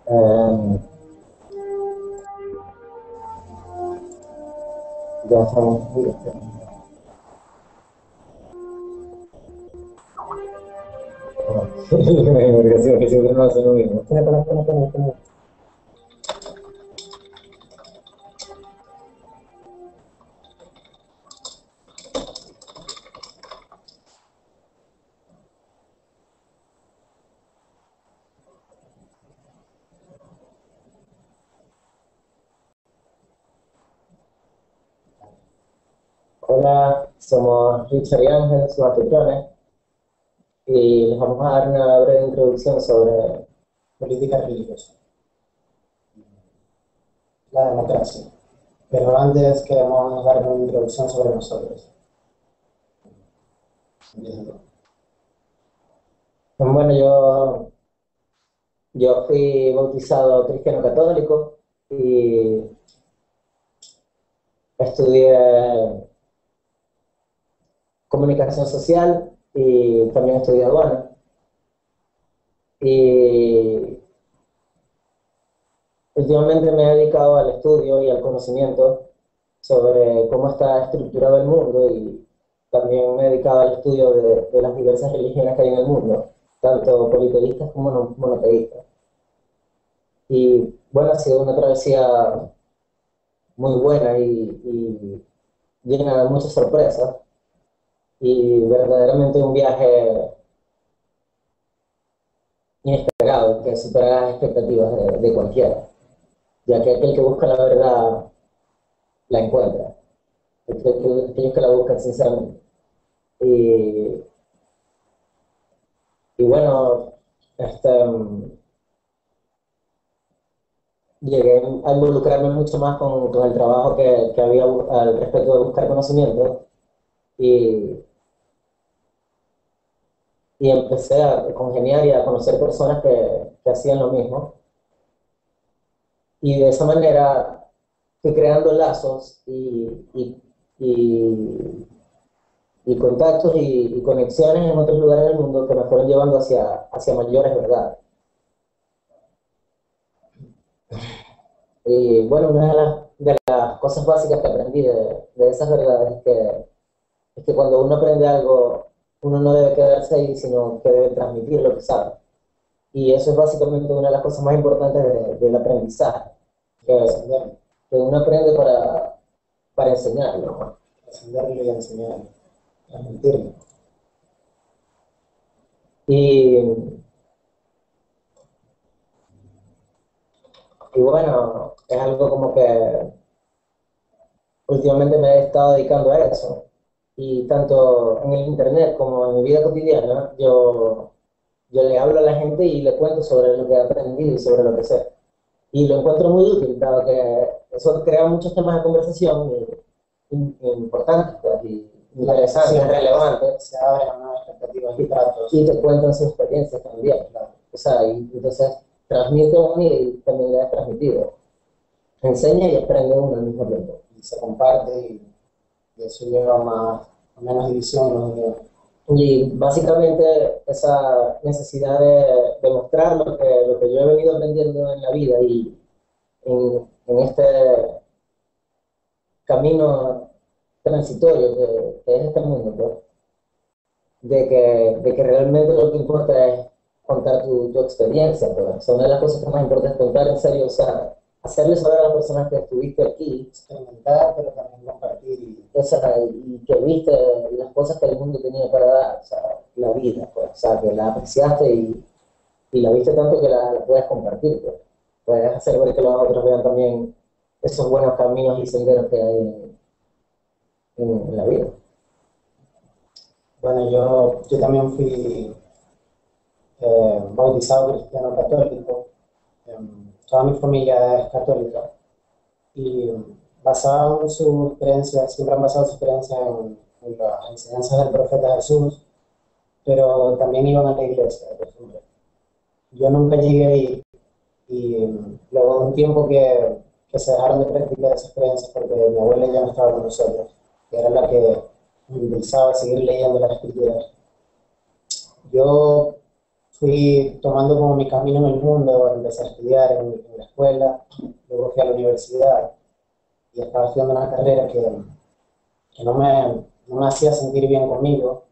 Eh, ya estamos. Porque siempre no hace lo mismo. Hola, somos Richard y Ángel, sus anfitriones, y les vamos a dar una breve introducción sobre política religiosa, la democracia. Pero antes queremos dar una introducción sobre nosotros. Bueno, yo fui bautizado cristiano católico y estudié comunicación social y también estudié aduana. Y últimamente me he dedicado al estudio y al conocimiento sobre cómo está estructurado el mundo y también me he dedicado al estudio de las diversas religiones que hay en el mundo, tanto politeístas como monoteístas. Y bueno, ha sido una travesía muy buena y llena de muchas sorpresas y verdaderamente un viaje inesperado que supera las expectativas de cualquiera, ya que aquel que busca la verdad la encuentra, aquellos que la buscan sinceramente. Y, y bueno, este, llegué a involucrarme mucho más con el trabajo que había al respecto de buscar conocimiento y, y empecé a congeniar y a conocer personas que hacían lo mismo. Y de esa manera fui creando lazos y, y contactos y conexiones en otros lugares del mundo que me fueron llevando hacia mayores verdades. Y bueno, una de las cosas básicas que aprendí de esas verdades es que cuando uno aprende algo, uno no debe quedarse ahí, sino que debe transmitir lo que sabe. Y eso es básicamente una de las cosas más importantes del aprendizaje, que, que uno aprende para enseñarlo, ¿no? Enseñarlo y enseñarlo, transmitirlo. Y, y bueno, es algo como que últimamente me he estado dedicando a eso. Y tanto en el internet como en mi vida cotidiana, yo le hablo a la gente y le cuento sobre lo que he aprendido y sobre lo que sé. Y lo encuentro muy útil, dado que eso crea muchos temas de conversación importantes pues, y interesantes, sí, relevantes. Se abren nuevas expectativas y tratos. Y te cuentan sus experiencias también. Claro. O sea, y entonces transmite uno y también le has transmitido. Enseña y aprende uno al mismo tiempo. Y se comparte y eso lleva más o menos división en los videos. Y básicamente esa necesidad de mostrar lo que yo he venido aprendiendo en la vida y en este camino transitorio que es este mundo, pues, de que realmente lo que importa es contar tu experiencia, pues. O sea, una de las cosas que más importa es contar en serio, o sea, hacerle saber a las personas que estuviste aquí, experimentar, pero también compartir, o sea, y que viste las cosas que el mundo tenía para dar, o sea, la vida, pues, o sea, que la apreciaste y la viste tanto que la puedes compartir, pues. Puedes hacer ver que los otros vean también esos buenos caminos y senderos que hay en la vida. Bueno, yo también fui bautizado cristiano católico. Toda mi familia es católica y basaban sus creencias, siempre han basado sus creencias en las enseñanzas del profeta Jesús, pero también iban a la iglesia, por ejemplo. Yo nunca llegué ahí y luego de un tiempo que se dejaron de practicar esas creencias porque mi abuela ya no estaba con nosotros, que era la que me impulsaba a seguir leyendo las escrituras. Yo fui tomando como mi camino en el mundo, empecé a estudiar en la escuela, luego fui a la universidad y estaba estudiando una carrera que no me hacía sentir bien conmigo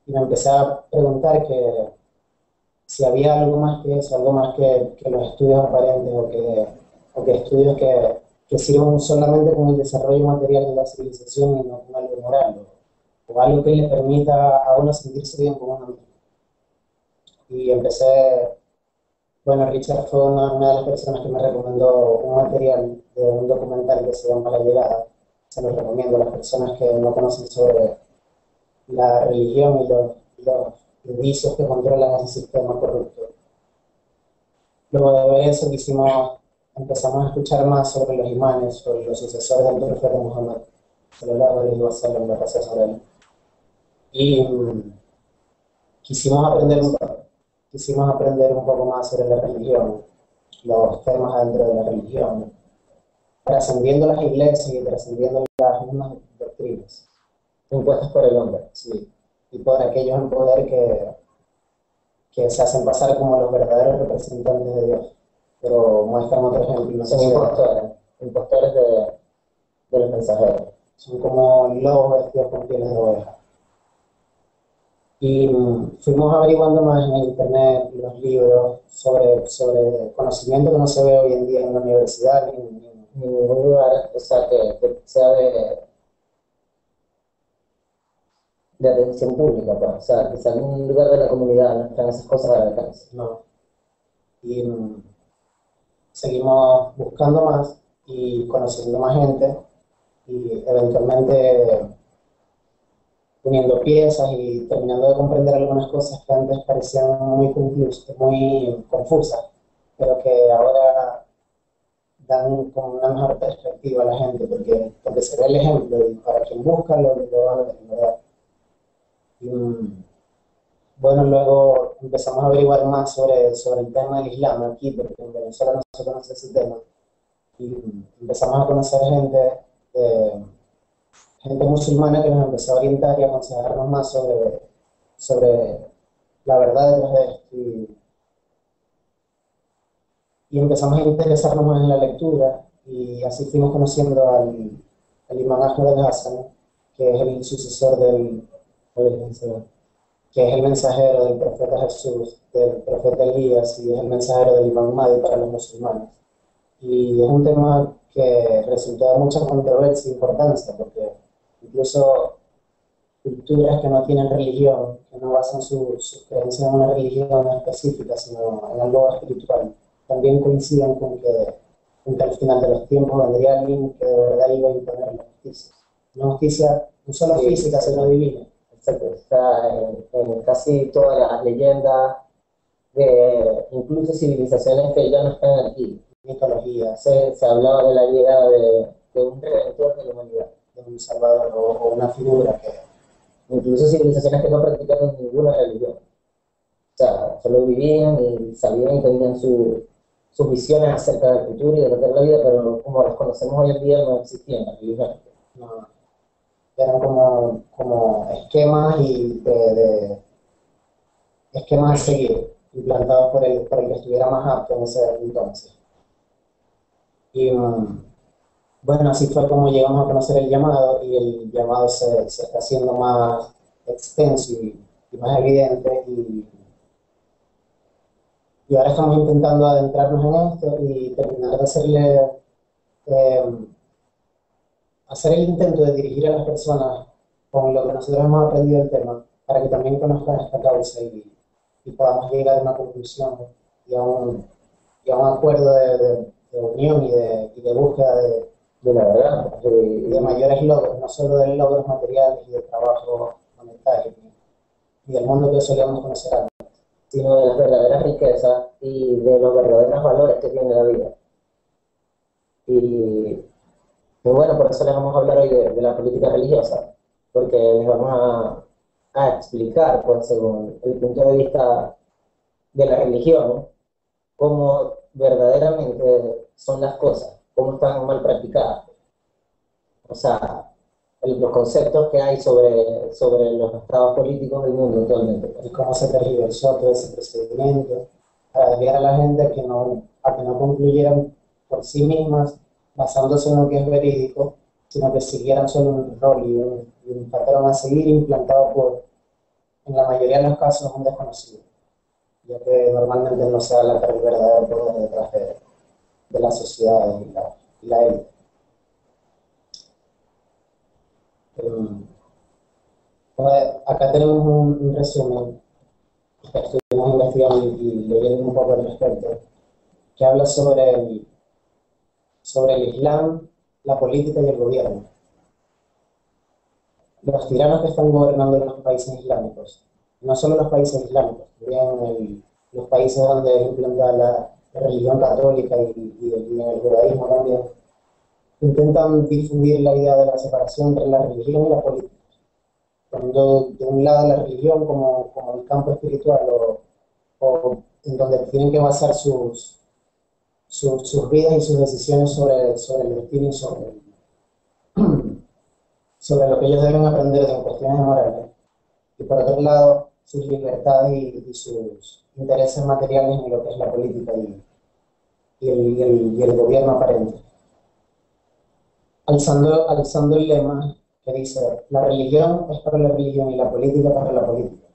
y me empecé a preguntar que si había algo más que eso, algo más que los estudios aparentes o que estudios que sirvan solamente con el desarrollo material de la civilización y no con algo moral o algo que le permita a uno sentirse bien con uno mismo. Y empecé, bueno, Richard fue una de las personas que me recomendó un material de un documental que se llama La Llegada. Se los recomiendo a las personas que no conocen sobre la religión y los indicios que controlan ese sistema corrupto. Luego de ver eso, empezamos a escuchar más sobre los imanes, sobre los sucesores del profeta Muhammad, sallallahu alaihi wa sallam, la paz sobre él. Y quisimos aprender, quisimos aprender un poco más sobre la religión, los temas dentro de la religión, trascendiendo las iglesias y trascendiendo las mismas doctrinas, impuestas por el hombre, sí, y por aquellos en poder que se hacen pasar como los verdaderos representantes de Dios, pero muestran otro ejemplo. Son impostores de los mensajeros. Son como lobos vestidos con pieles de oveja. Y fuimos averiguando más en el internet, los libros, sobre conocimiento que no se ve hoy en día en la universidad ni en ningún lugar, o sea, que sea de atención pública, pues. O sea, que sea un lugar de la comunidad, no están esas cosas al alcance. no. Y seguimos buscando más y conociendo más gente y eventualmente uniendo piezas y terminando de comprender algunas cosas que antes parecían muy confusas, pero que ahora dan como una mejor perspectiva a la gente, porque se ve el ejemplo y para quien busca lo van a tener, ¿verdad? Y, bueno, luego empezamos a averiguar más sobre el tema del Islam aquí, porque en Venezuela no se conoce ese tema, y empezamos a conocer eh, gente musulmana que nos empezó a orientar y a aconsejarnos más sobre la verdad detrás de esto. Y empezamos a interesarnos más en la lectura y así fuimos conociendo al Imam Ahmed al-Hassan, que es el sucesor que es el mensajero del profeta Jesús, del profeta Elías y es el mensajero del Imam Mahdi para los musulmanes. Y es un tema que resultó de mucha controversia e importancia, porque incluso culturas que no tienen religión, que no basan sus creencias en una religión específica, sino en algo espiritual, también coinciden con que al final de los tiempos vendría alguien que de verdad iba a imponer la justicia. Una justicia no solo física, sino divina. Exacto, está en casi todas las leyendas incluso civilizaciones que ya no están aquí. Mitología, Se hablaba de la llegada de un redentor de la humanidad, de un salvador o una figura que... Incluso civilizaciones que no practicaban ninguna religión. O sea, solo vivían y sabían y tenían sus visiones acerca del futuro y de lo que es la vida, pero como las conocemos hoy en día no existían las religiones. No, eran como esquemas esquemas a seguir, implantados por el que estuviera más apto en ese entonces. Y bueno, así fue como llegamos a conocer el llamado y el llamado se está haciendo más extenso y más evidente y ahora estamos intentando adentrarnos en esto y terminar de eh, hacer el intento de dirigir a las personas con lo que nosotros hemos aprendido del tema para que también conozcan esta causa y podamos llegar a una conclusión y a un acuerdo de unión y de búsqueda De la verdad, de mayores logros, no solo de logros materiales y de trabajo monetario, ni del mundo que solíamos conocer antes, sino de las verdaderas riquezas y de los verdaderos valores que tiene la vida. Y bueno, por eso les vamos a hablar hoy de la política religiosa, porque les vamos a explicar, pues, según el punto de vista de la religión, cómo verdaderamente son las cosas, cómo están mal practicadas. O sea, los conceptos que hay sobre los estados políticos del mundo actualmente. Y cómo se tergiversó todo ese procedimiento para desviar a la gente a que no concluyeran por sí mismas basándose en lo que es verídico, sino que siguieran solo un rol y un patrón a seguir implantado por, en la mayoría de los casos, un desconocido, ya que normalmente no se da la cara verdadera poder detrás de la sociedad y la élite. Pues acá tenemos un resumen que estuvimos investigando y leyendo un poco al respecto, que habla sobre el Islam, la política y el gobierno. Los tiranos que están gobernando en los países islámicos, no solo los países islámicos, también los países donde es implantada la religión católica y el judaísmo también, intentan difundir la idea de la separación entre la religión y la política, poniendo de un lado la religión como el campo espiritual o en donde tienen que basar sus vidas y sus decisiones sobre el destino y sobre lo que ellos deben aprender de cuestiones morales. Y por otro lado, sus libertades y sus intereses materiales en lo que es la política y el gobierno aparente. Alzando el lema que dice, la religión es para la religión y la política para la política.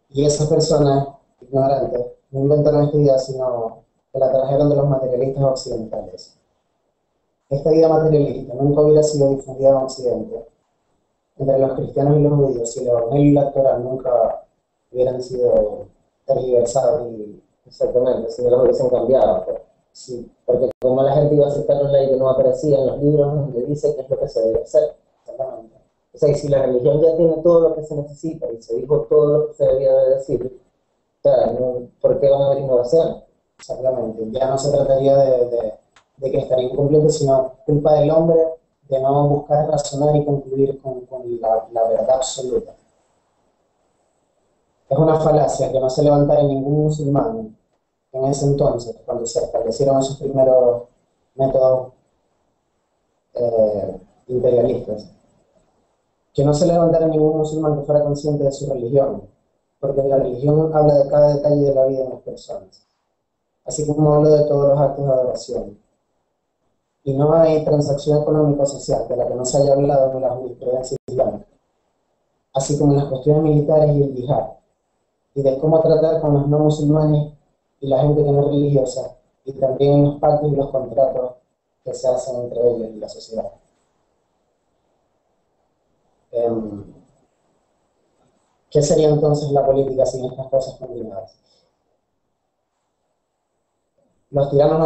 Y esas personas ignorantes no inventaron esta idea, sino que la trajeron de los materialistas occidentales. Esta idea materialista nunca hubiera sido difundida en Occidente entre los cristianos y los judíos si el evangelio y la Torah nunca hubieran sido tergiversados y Exactamente, si no los hubiesen cambiado. Pues. Sí, porque como la gente iba a aceptar una ley que no aparecía en los libros donde dice qué es lo que se debe hacer. exactamente. O sea, y si la religión ya tiene todo lo que se necesita y se dijo todo lo que se debía de decir, o sea, ¿por qué van a haber innovaciones? Exactamente. Ya no se trataría de que estaría incompleto, sino culpa del hombre de no buscar razonar y concluir con la verdad absoluta. Es una falacia que no se levantara ningún musulmán en ese entonces, cuando se establecieron esos primeros métodos imperialistas, que no se levantara ningún musulmán que fuera consciente de su religión, porque la religión habla de cada detalle de la vida de las personas, así como habla de todos los actos de adoración. Y no hay transacción económico-social de la que no se haya hablado en la jurisprudencia islámica, así como en las cuestiones militares y el yihad, y de cómo tratar con los no musulmanes y la gente que no es religiosa, y también en los pactos y los contratos que se hacen entre ellos y la sociedad. ¿Qué sería entonces la política sin estas cosas combinadas? Los tiranos no